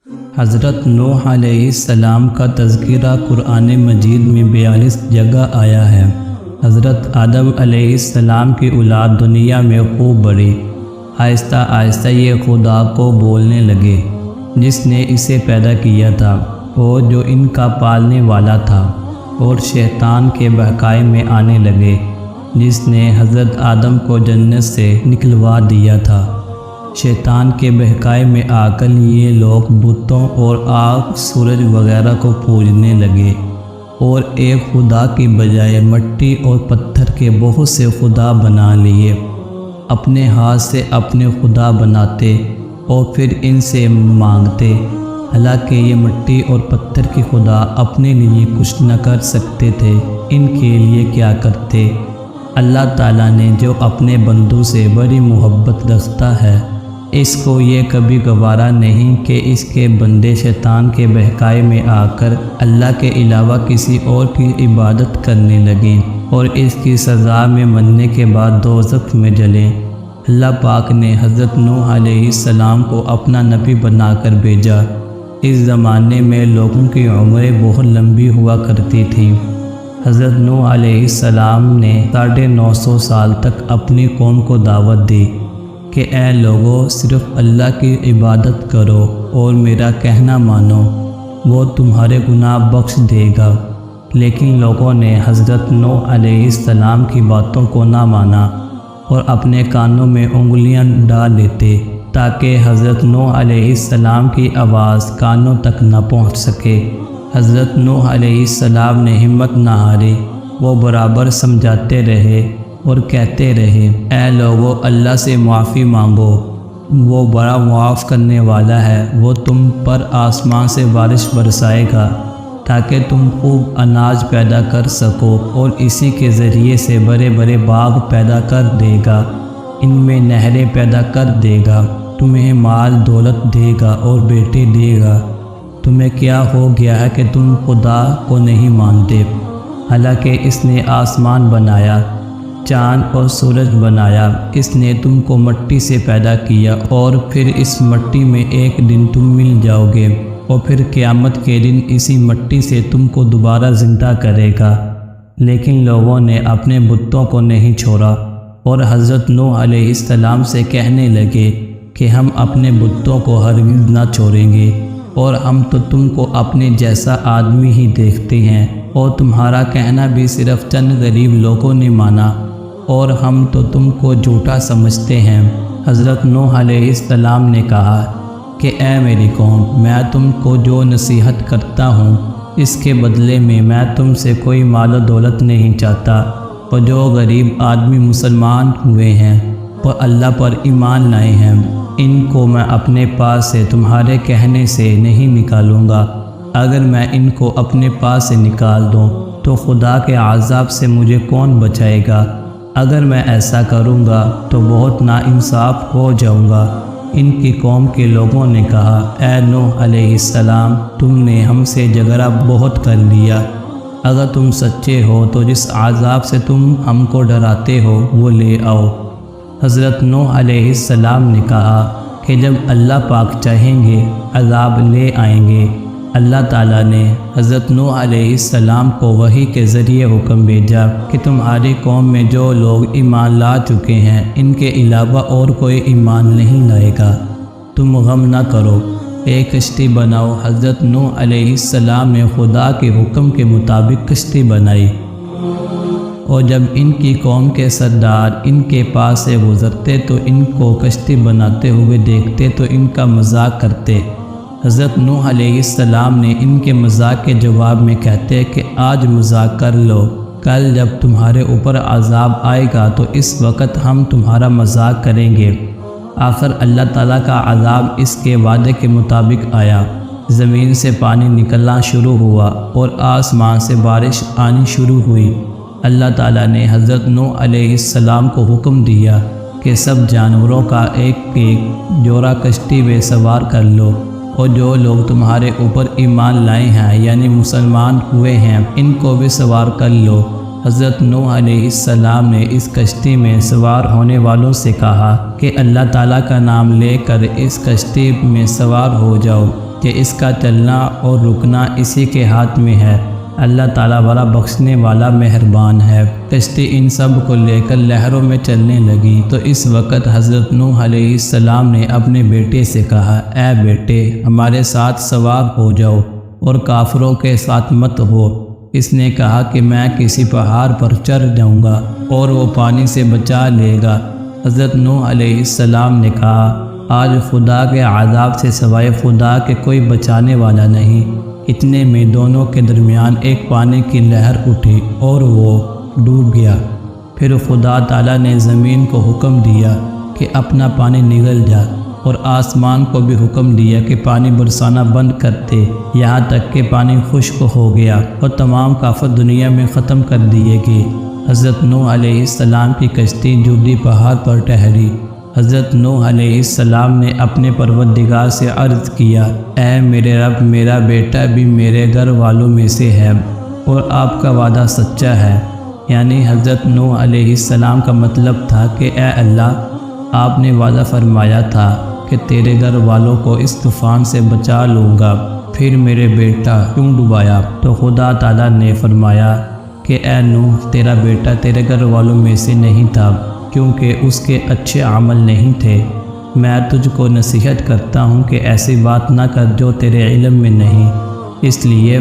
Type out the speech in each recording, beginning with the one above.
حضرت نوح علیہ السلام کا تذکرہ قرآن مجید میں 42 جگہ آیا ہے۔ حضرت آدم علیہ السلام کی اولاد دنیا میں خوب بڑھی۔ آہستہ آہستہ یہ خدا کو بولنے لگے جس نے اسے پیدا کیا تھا اور جو ان کا پالنے والا تھا، اور شیطان کے بہکاوے میں آنے لگے جس نے حضرت آدم کو جنت سے نکلوا دیا تھا۔ شیطان کے بہکاوے میں آ کر یہ لوگ بتوں اور آگ، سورج وغیرہ کو پوجنے لگے اور ایک خدا کی بجائے مٹی اور پتھر کے بہت سے خدا بنا لیے۔ اپنے ہاتھ سے اپنے خدا بناتے اور پھر ان سے مانگتے، حالانکہ یہ مٹی اور پتھر کے خدا اپنے لیے کچھ نہ کر سکتے تھے، ان کے لیے کیا کرتے؟ اللہ تعالیٰ نے جو اپنے بندوں سے بڑی محبت رکھتا ہے، اس کو یہ کبھی گوارا نہیں کہ اس کے بندے شیطان کے بہکاوے میں آ کر اللہ کے علاوہ کسی اور کی عبادت کرنے لگیں اور اس کی سزا میں مرنے کے بعد دوزخ میں جلیں۔ اللہ پاک نے حضرت نوح علیہ السلام کو اپنا نبی بنا کر بھیجا۔ اس زمانے میں لوگوں کی عمریں بہت لمبی ہوا کرتی تھیں۔ حضرت نوح علیہ السلام نے 950 سال تک اپنی قوم کو دعوت دی کہ اے لوگو، صرف اللہ کی عبادت کرو اور میرا کہنا مانو، وہ تمہارے گناہ بخش دے گا۔ لیکن لوگوں نے حضرت نوح علیہ السلام کی باتوں کو نہ مانا اور اپنے کانوں میں انگلیاں ڈال لیتے تاکہ حضرت نوح علیہ السلام کی آواز کانوں تک نہ پہنچ سکے۔ حضرت نوح علیہ السلام نے ہمت نہ ہاری، وہ برابر سمجھاتے رہے اور کہتے رہے، اے لوگو، اللہ سے معافی مانگو، وہ بڑا معاف کرنے والا ہے، وہ تم پر آسمان سے بارش برسائے گا تاکہ تم خوب اناج پیدا کر سکو اور اسی کے ذریعے سے بڑے بڑے باغ پیدا کر دے گا، ان میں نہریں پیدا کر دے گا، تمہیں مال دولت دے گا اور بیٹے دے گا۔ تمہیں کیا ہو گیا ہے کہ تم خدا کو نہیں مانتے؟ حالانکہ اس نے آسمان بنایا، چاند اور سورج بنایا، اس نے تم کو مٹی سے پیدا کیا اور پھر اس مٹی میں ایک دن تم مل جاؤ گے اور پھر قیامت کے دن اسی مٹی سے تم کو دوبارہ زندہ کرے گا۔ لیکن لوگوں نے اپنے بتوں کو نہیں چھوڑا اور حضرت نوح علیہ السلام سے کہنے لگے کہ ہم اپنے بتوں کو ہرگز نہ چھوڑیں گے، اور ہم تو تم کو اپنے جیسا آدمی ہی دیکھتے ہیں، اور تمہارا کہنا بھی صرف چند غریب لوگوں نے مانا، اور ہم تو تم کو جھوٹا سمجھتے ہیں۔ حضرت نوح علیہ السلام نے کہا کہ اے میری قوم، میں تم کو جو نصیحت کرتا ہوں اس کے بدلے میں تم سے کوئی مال و دولت نہیں چاہتا، اور جو غریب آدمی مسلمان ہوئے ہیں اور اللہ پر ایمان لائے ہیں، ان کو میں اپنے پاس سے تمہارے کہنے سے نہیں نکالوں گا۔ اگر میں ان کو اپنے پاس سے نکال دوں تو خدا کے عذاب سے مجھے کون بچائے گا؟ اگر میں ایسا کروں گا تو بہت ناانصاف ہو جاؤں گا۔ ان کی قوم کے لوگوں نے کہا، اے نوح علیہ السلام، تم نے ہم سے جھگڑا بہت کر لیا، اگر تم سچے ہو تو جس عذاب سے تم ہم کو ڈراتے ہو وہ لے آؤ۔ حضرت نوح علیہ السلام نے کہا کہ جب اللہ پاک چاہیں گے عذاب لے آئیں گے۔ اللہ تعالیٰ نے حضرت نوح علیہ السلام کو وحی کے ذریعے حکم بھیجا کہ تمہاری قوم میں جو لوگ ایمان لا چکے ہیں ان کے علاوہ اور کوئی ایمان نہیں لائے گا۔ تم غم نہ کرو، ایک کشتی بناؤ۔ حضرت نوح علیہ السلام نے خدا کے حکم کے مطابق کشتی بنائی، اور جب ان کی قوم کے سردار ان کے پاس سے گزرتے تو ان کو کشتی بناتے ہوئے دیکھتے تو ان کا مذاق کرتے۔ حضرت نوح علیہ السلام نے ان کے مذاق کے جواب میں کہتے کہ آج مذاق کر لو، کل جب تمہارے اوپر عذاب آئے گا تو اس وقت ہم تمہارا مذاق کریں گے۔ آخر اللہ تعالیٰ کا عذاب اس کے وعدے کے مطابق آیا، زمین سے پانی نکلنا شروع ہوا اور آسمان سے بارش آنی شروع ہوئی۔ اللہ تعالیٰ نے حضرت نوح علیہ السلام کو حکم دیا کہ سب جانوروں کا ایک ایک جوڑا کشتی میں سوار کر لو، اور جو لوگ تمہارے اوپر ایمان لائے ہیں یعنی مسلمان ہوئے ہیں ان کو بھی سوار کر لو۔ حضرت نوح علیہ السلام نے اس کشتی میں سوار ہونے والوں سے کہا کہ اللہ تعالیٰ کا نام لے کر اس کشتی میں سوار ہو جاؤ۔ کہ اس کا چلنا اور رکنا اسی کے ہاتھ میں ہے۔ اللہ تعالیٰ بڑا بخشنے والا مہربان ہے۔ کشتی ان سب کو لے کر لہروں میں چلنے لگی تو اس وقت حضرت نوح علیہ السلام نے اپنے بیٹے سے کہا، اے بیٹے، ہمارے ساتھ سوار ہو جاؤ اور کافروں کے ساتھ مت ہو۔ اس نے کہا کہ میں کسی پہاڑ پر چڑھ جاؤں گا اور وہ پانی سے بچا لے گا۔ حضرت نوح علیہ السلام نے کہا، آج خدا کے عذاب سے سوائے خدا کے کوئی بچانے والا نہیں۔ اتنے میں دونوں کے درمیان ایک پانی کی لہر اٹھی اور وہ ڈوب گیا۔ پھر خدا تعالیٰ نے زمین کو حکم دیا کہ اپنا پانی نگل جا، اور آسمان کو بھی حکم دیا کہ پانی برسانا بند کر دے، یہاں تک کہ پانی خشک ہو گیا اور تمام کافر دنیا میں ختم کر دیے گئے۔ حضرت نوح علیہ السلام کی کشتی جودی پہاڑ پر ٹھہری۔ حضرت نوح علیہ السلام نے اپنے پروردگار سے عرض کیا، اے میرے رب، میرا بیٹا بھی میرے گھر والوں میں سے ہے اور آپ کا وعدہ سچا ہے۔ یعنی حضرت نوح علیہ السلام کا مطلب تھا کہ اے اللہ، آپ نے وعدہ فرمایا تھا کہ تیرے گھر والوں کو اس طوفان سے بچا لوں گا، پھر میرے بیٹا کیوں ڈبایا؟ تو خدا تعالیٰ نے فرمایا کہ اے نوح، تیرا بیٹا تیرے گھر والوں میں سے نہیں تھا، کیونکہ اس کے اچھے عمل نہیں تھے۔ میں تجھ کو نصیحت کرتا ہوں کہ ایسی بات نہ کر جو تیرے علم میں نہیں، اس لیے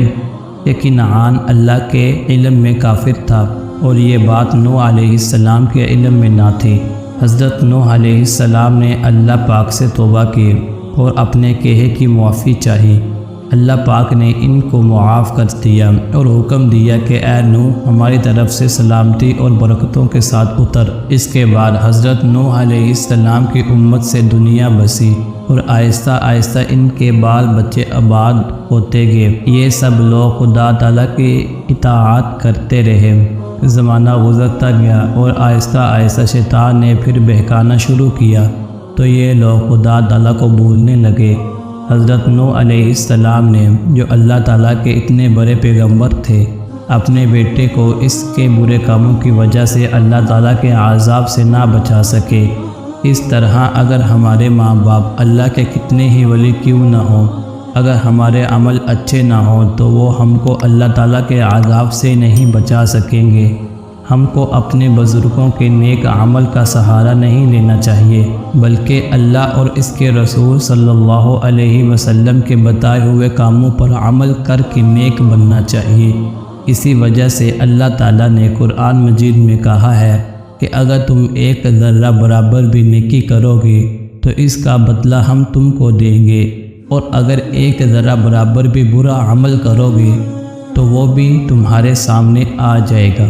کہ کنعان اللہ کے علم میں کافر تھا اور یہ بات نوح علیہ السلام کے علم میں نہ تھی۔ حضرت نوح علیہ السلام نے اللہ پاک سے توبہ کی اور اپنے کہے کی معافی چاہی۔ اللہ پاک نے ان کو معاف کر دیا اور حکم دیا کہ اے نوح، ہماری طرف سے سلامتی اور برکتوں کے ساتھ اتر۔ اس کے بعد حضرت نوح علیہ السلام کی امت سے دنیا بسی اور آہستہ آہستہ ان کے بال بچے آباد ہوتے گئے۔ یہ سب لوگ خدا تعالیٰ کی اطاعت کرتے رہے۔ زمانہ گزرتا گیا اور آہستہ آہستہ شیطان نے پھر بہکانا شروع کیا تو یہ لوگ خدا تعالیٰ کو بھولنے لگے۔ حضرت نوح علیہ السلام نے، جو اللہ تعالیٰ کے اتنے بڑے پیغمبر تھے، اپنے بیٹے کو اس کے برے کاموں کی وجہ سے اللہ تعالیٰ کے عذاب سے نہ بچا سکے۔ اس طرح اگر ہمارے ماں باپ اللہ کے کتنے ہی ولی کیوں نہ ہوں، اگر ہمارے عمل اچھے نہ ہوں تو وہ ہم کو اللہ تعالیٰ کے عذاب سے نہیں بچا سکیں گے۔ ہم کو اپنے بزرگوں کے نیک عمل کا سہارا نہیں لینا چاہیے، بلکہ اللہ اور اس کے رسول صلی اللہ علیہ وسلم کے بتائے ہوئے کاموں پر عمل کر کے نیک بننا چاہیے۔ اسی وجہ سے اللہ تعالیٰ نے قرآن مجید میں کہا ہے کہ اگر تم ایک ذرہ برابر بھی نیکی کرو گے تو اس کا بدلہ ہم تم کو دیں گے، اور اگر ایک ذرہ برابر بھی برا عمل کرو گے تو وہ بھی تمہارے سامنے آ جائے گا۔